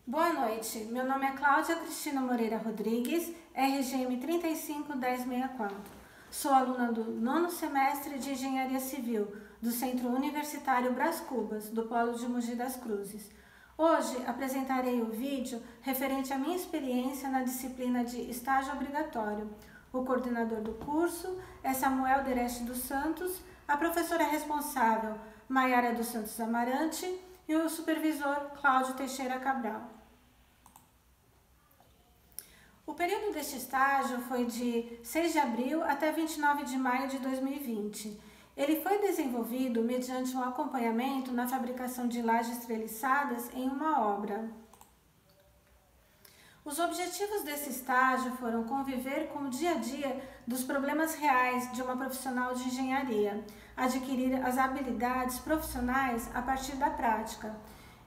Boa noite, meu nome é Cláudia Cristina Moreira Rodrigues, RGM 351064. Sou aluna do 9º semestre de Engenharia Civil do Centro Universitário Brás Cubas, do Polo de Mogi das Cruzes. Hoje apresentarei o vídeo referente à minha experiência na disciplina de estágio obrigatório. O coordenador do curso é Samuel Dereste dos Santos, a professora responsável Maiara dos Santos Amarante e o supervisor Cláudio Teixeira Cabral. O período deste estágio foi de 6 de abril até 29 de maio de 2020. Ele foi desenvolvido mediante um acompanhamento na fabricação de lajes treliçadas em uma obra. Os objetivos desse estágio foram conviver com o dia a dia dos problemas reais de uma profissional de engenharia, adquirir as habilidades profissionais a partir da prática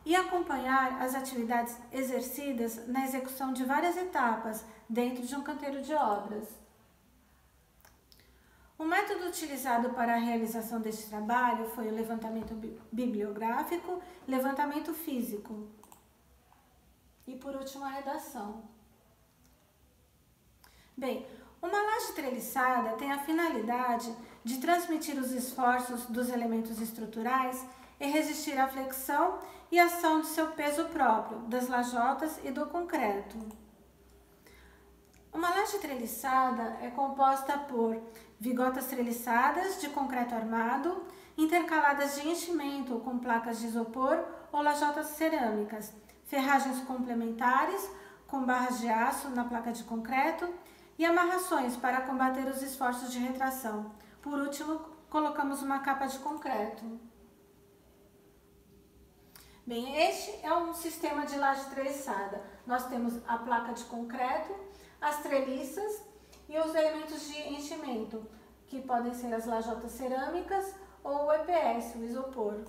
e acompanhar as atividades exercidas na execução de várias etapas dentro de um canteiro de obras. O método utilizado para a realização deste trabalho foi o levantamento bibliográfico, levantamento físico e, por último, a redação. Bem, uma laje treliçada tem a finalidade de transmitir os esforços dos elementos estruturais e resistir à flexão e ação de seu peso próprio, das lajotas e do concreto. Uma laje treliçada é composta por vigotas treliçadas de concreto armado, intercaladas de enchimento com placas de isopor ou lajotas cerâmicas, ferragens complementares com barras de aço na placa de concreto e amarrações para combater os esforços de retração. Por último, colocamos uma capa de concreto. Bem, este é um sistema de laje treliçada. Nós temos a placa de concreto, as treliças e os elementos de enchimento, que podem ser as lajotas cerâmicas ou o EPS, o isopor.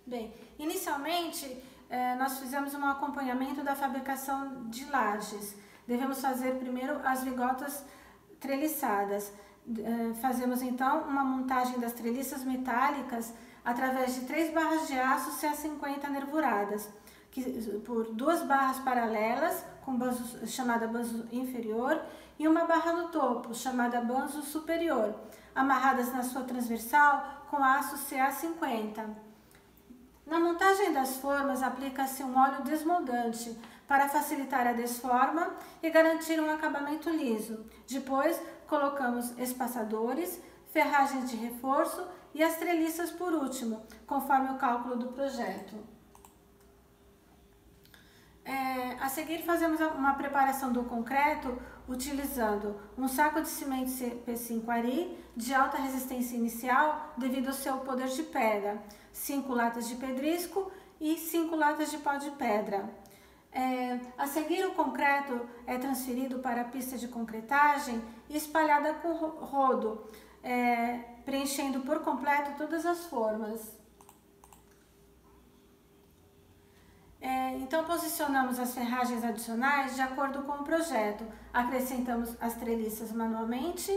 Bem, inicialmente nós fizemos um acompanhamento da fabricação de lajes. Devemos fazer primeiro as vigotas treliçadas. Fazemos então uma montagem das treliças metálicas através de 3 barras de aço CA50 nervuradas, por 2 barras paralelas, com banzo, chamada banzo inferior, e uma barra no topo, chamada banzo superior, amarradas na sua transversal com aço CA50. Na montagem das formas, aplica-se um óleo desmoldante para facilitar a desforma e garantir um acabamento liso. Depois, colocamos espaçadores, ferragens de reforço e as treliças por último, conforme o cálculo do projeto. A seguir, fazemos uma preparação do concreto utilizando um saco de cimento CP5 Ari de alta resistência inicial devido ao seu poder de pedra, 5 latas de pedrisco e 5 latas de pó de pedra. A seguir, o concreto é transferido para a pista de concretagem e espalhada com rodo, preenchendo por completo todas as formas. Então, posicionamos as ferragens adicionais de acordo com o projeto. Acrescentamos as treliças manualmente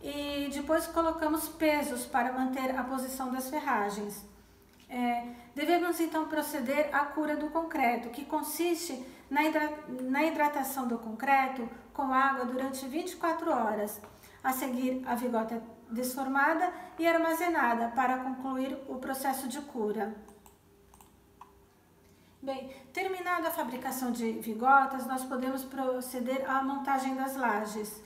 e depois colocamos pesos para manter a posição das ferragens. Devemos então proceder à cura do concreto, que consiste na hidratação do concreto com água durante 24 horas. A seguir, a vigota é desformada e armazenada para concluir o processo de cura. Bem, terminada a fabricação de vigotas, nós podemos proceder à montagem das lajes.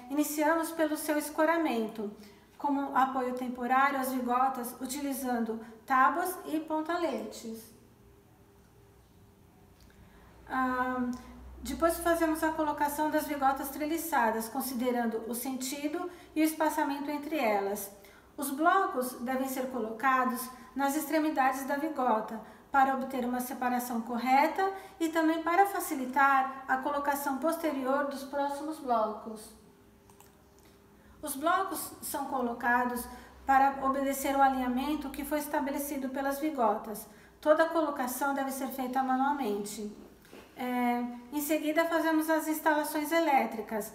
Iniciamos pelo seu escoramento, como apoio temporário às vigotas, utilizando tábuas e pontaletes. Depois fazemos a colocação das vigotas treliçadas, considerando o sentido e o espaçamento entre elas. Os blocos devem ser colocados nas extremidades da vigota, para obter uma separação correta e também para facilitar a colocação posterior dos próximos blocos. Os blocos são colocados para obedecer o alinhamento que foi estabelecido pelas vigotas. Toda a colocação deve ser feita manualmente. Em seguida, fazemos as instalações elétricas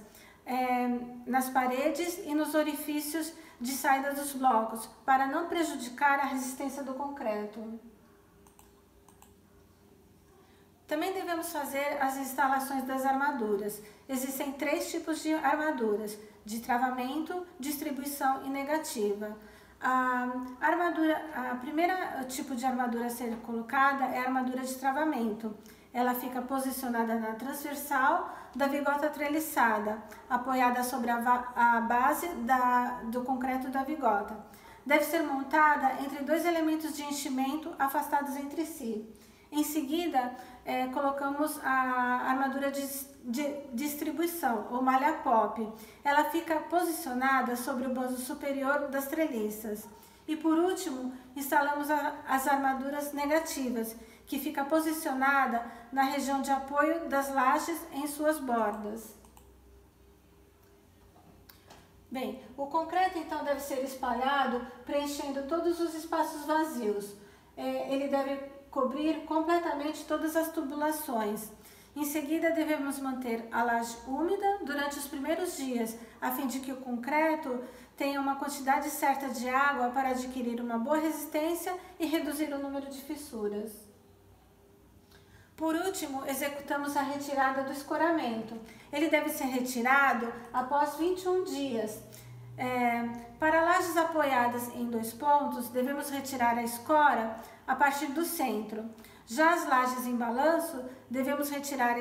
nas paredes e nos orifícios de saída dos blocos, para não prejudicar a resistência do concreto. Também devemos fazer as instalações das armaduras. Existem 3 tipos de armaduras: de travamento, distribuição e negativa. A primeira tipo de armadura a ser colocada é a armadura de travamento. Ela fica posicionada na transversal da vigota treliçada, apoiada sobre a base do concreto da vigota. Deve ser montada entre 2 elementos de enchimento afastados entre si. Em seguida, colocamos a armadura de distribuição, ou malha pop. Ela fica posicionada sobre o bando superior das treliças. E por último, instalamos as armaduras negativas, que fica posicionada na região de apoio das lajes em suas bordas. Bem, o concreto então deve ser espalhado, preenchendo todos os espaços vazios. Ele deve cobrir completamente todas as tubulações. Em seguida, devemos manter a laje úmida durante os primeiros dias, a fim de que o concreto tenha uma quantidade certa de água para adquirir uma boa resistência e reduzir o número de fissuras. Por último, executamos a retirada do escoramento. Ele deve ser retirado após 21 dias. Para lajes apoiadas em 2 pontos, devemos retirar a escora a partir do centro. Já as lajes em balanço, devemos retirar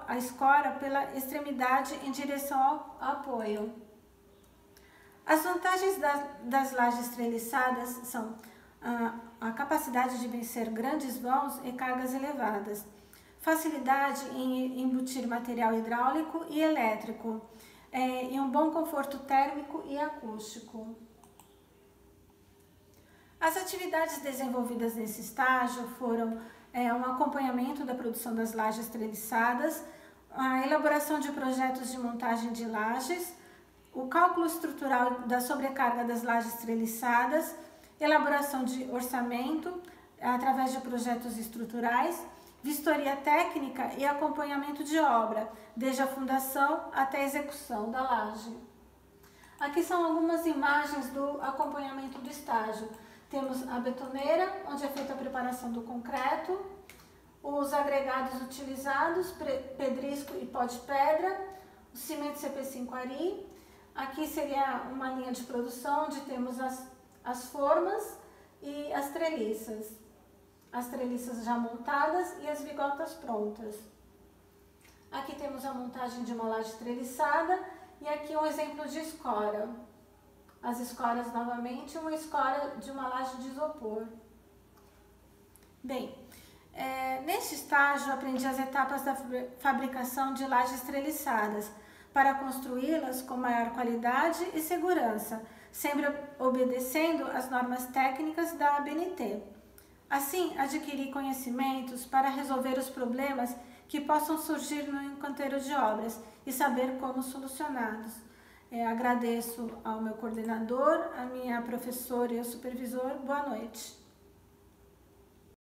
a escora pela extremidade em direção ao apoio. As vantagens das lajes treliçadas são a capacidade de vencer grandes vãos e cargas elevadas, facilidade em embutir material hidráulico e elétrico, e um bom conforto térmico e acústico. As atividades desenvolvidas nesse estágio foram um acompanhamento da produção das lajes treliçadas, a elaboração de projetos de montagem de lajes, o cálculo estrutural da sobrecarga das lajes treliçadas, elaboração de orçamento através de projetos estruturais, vistoria técnica e acompanhamento de obra, desde a fundação até a execução da laje. Aqui são algumas imagens do acompanhamento do estágio. Temos a betoneira, onde é feita a preparação do concreto, os agregados utilizados, pedrisco e pó de pedra, o cimento CP5 Ari. Aqui seria uma linha de produção, onde temos as formas e as treliças já montadas e as vigotas prontas. Aqui temos a montagem de uma laje treliçada e aqui um exemplo de escora. As escoras novamente, uma escora de uma laje de isopor. Bem, neste estágio aprendi as etapas da fabricação de lajes treliçadas para construí-las com maior qualidade e segurança, sempre obedecendo às normas técnicas da ABNT. Assim, adquiri conhecimentos para resolver os problemas que possam surgir no canteiro de obras e saber como solucioná-los. Agradeço ao meu coordenador, a minha professora e ao supervisor. Boa noite.